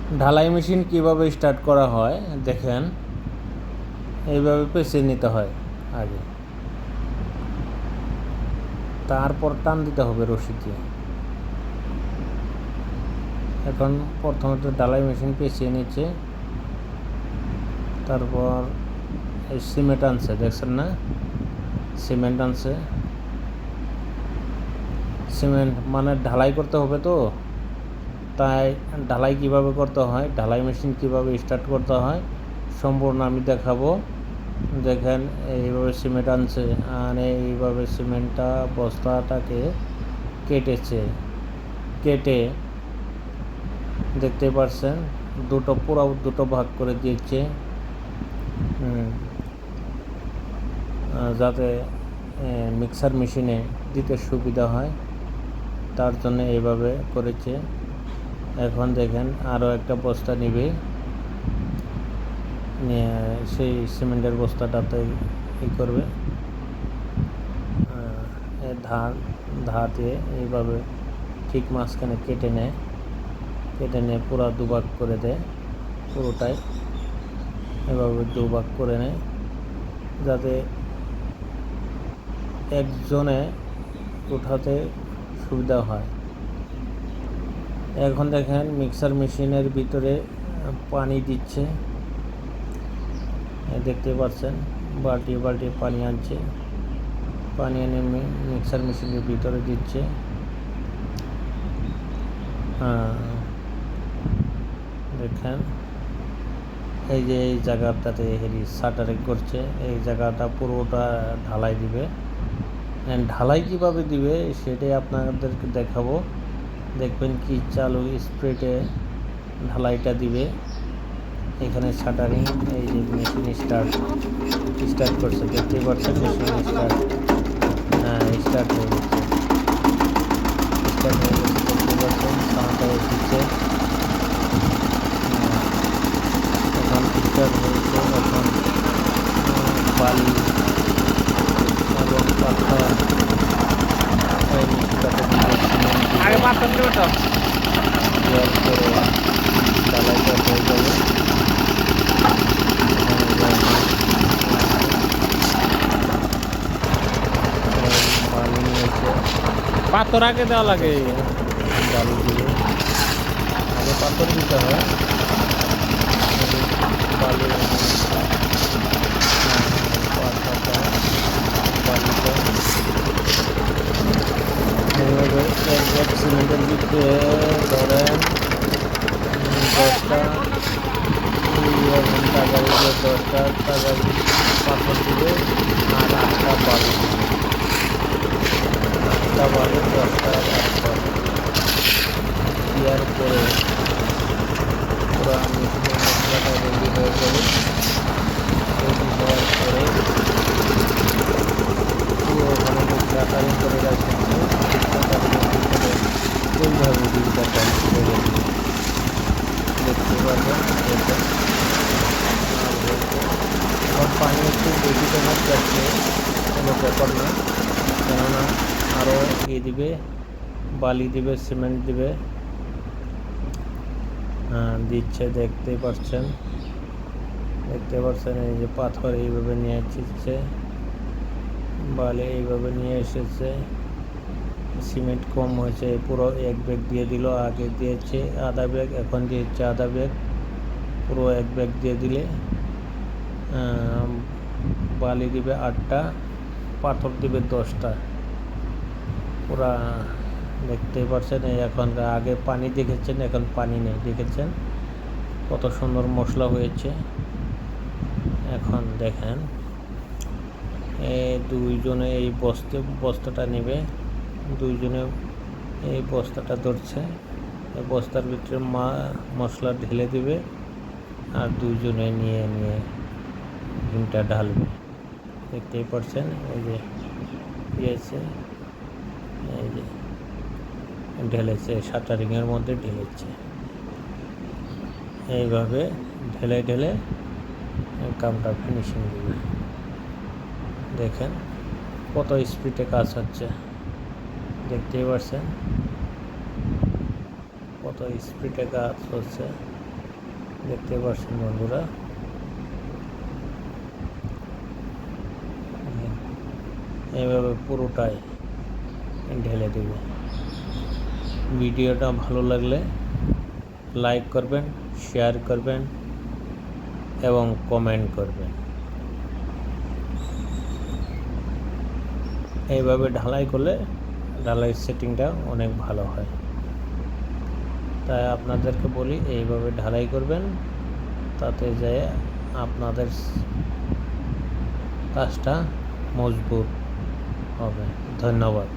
ঢালাই মেশিন কিভাবে স্টার্ট করা হয় দেখেন, এইভাবে পেঁচিয়ে নিতে হয় আগে, তারপর টান দিতে হবে রশি দিয়ে। এখন প্রথমত ঢালাই মেশিন পেঁচিয়ে নিচ্ছে, তারপর এই সিমেন্ট আনছে, দেখছেন না, সিমেন্ট আনছে। সিমেন্ট মানে ঢালাই করতে হবে, তো তাই ঢালাই কিভাবে করতে হয়, ঢালাই মেশিন কিভাবে স্টার্ট করতে হয় সম্পূর্ণ আমি দেখাবো। দেখেন এইভাবে সিমেন্ট আনছে, আর এইভাবে সিমেন্টটা বস্তাটাকে কেটেছে, কেটে দেখতে পাচ্ছেন পুরো দুটো ভাগ করে দিয়েছে, যাতে মিক্সার মেশিনে দিতে সুবিধা হয়, তার জন্য এইভাবে করেছে। এখন দেখেন আরও একটা বস্তা নিবে, সেই সিমেন্টের বস্তাটাতে করবে, ধার দিয়ে এইভাবে ঠিক মাঝখানে কেটে নিয়ে পুরো দুভাগ করে দেয়, পুরোটাই এভাবে দুভাগ করে নেয় যাতে একজনে উঠাতে সুবিধা হয়। এখন দেখেন মিক্সার মেশিনের ভিতরে পানি দিচ্ছে, দেখতে পাচ্ছেন বালতি বালতি পানি আনছে, পানি এনে মিক্সার মেশিনের ভিতরে দিচ্ছে। দেখেন এই যে এই জায়গাটাতে হেরি শাটারিং করছে, এই জায়গাটা পুরোটা ঢালাই দিবে। ঢালাই কিভাবে দিবে সেটাই আপনাদেরকে দেখাবো, দেখবেন কি চালু স্প্রেটে ঢালাইটা দিবে। এখানে শাটারিং, এই যে মেশিন স্টার্ট করছে, দেখতেই পাচ্ছেন মেশিন স্টার্ট হয়ে গেছে, দেখতে পাচ্ছেন সাউন্ডটা এসেছে। এখন স্টার্ট হয়েছে, এখন বালি এবং পাথর এই মেশিনটাতে আগে পাথর দেবে তো করে ঢালাইটা হয়ে যাবে। পাথর আগে দেওয়া লাগে, বালু দিয়ে আগে পাথর দিতে হয়, বালু এইভাবে এক সিমেন্টের ভিতরে ধরেন 10টা টাকারি পাথর দিবে, আর 8টা বালু, 10টা পাথর দেওয়ার পরে পুরো মেশিনের মশলাটা রেডি হয়ে যাবে। রেডি হওয়ার পরে ওখানে শাটারিং করে রাখছে, এইভাবে ডিলটা চালু করে দেবে, দেখতে পাবেন। এখন পানি একটু বেশি জমা যাচ্ছে, কোনো ব্যাপার না, কেননা আরও দিবে, বালি দিবে, সিমেন্ট দিবে, দিচ্ছে, দেখতেই পাচ্ছেন এই যে পাথর এইভাবে নিয়ে এসেছে, বালি এইভাবে নিয়ে এসেছে, সিমেন্ট কম হয়েছে, পুরো এক ব্যাগ দিয়ে দিল, আগে দিয়েছে আধা ব্যাগ, এখন দিয়েছে আধা ব্যাগ, পুরো এক ব্যাগ দিয়ে দিলে বালি দিবে 8টা, পাথর দিবে 10টা, পুরা দেখতেই পাচ্ছেন। এখন আগে পানি দেখেছেন, এখন পানি নেই, দেখেছেন কত সুন্দর মশলা হয়েছে। এখন দেখেন দুইজনে এই বস্তাটা নেবে, দুইজনে এই বস্তাটা ধরছে, এই বস্তার ভিতরে মশলা ঢেলে দিবে, আর দুইজনে নিয়ে ডিমটা ঢালবে, দেখতেই পাচ্ছেন। এই যে দিয়েছে, এই যে ঢেলেছে, শাটারিংয়ের মধ্যে ঢেলেছে, এইভাবে ঢেলে কামটা ফিনিশিং দিবে। দেখেন কত স্পিডে কাজ হচ্ছে, দেখতেই পাচ্ছেন কত স্পিডে কাজ হচ্ছে। দেখতে পাচ্ছেন বন্ধুরা, এইভাবে পুরোটাই ঢেলে দেবে। ভিডিওটা ভালো লাগলে লাইক করবেন, শেয়ার করবেন এবং কমেন্ট করবেন। এইভাবে ঢালাই করলে ঢালাইয়ের সেটিংটা অনেক ভালো হয়। তাই আপনাদেরকে বলি এইভাবে ঢালাই করবেন, তাতে যেয়ে আপনাদের কাজটা মজবুত হবে। ধন্যবাদ।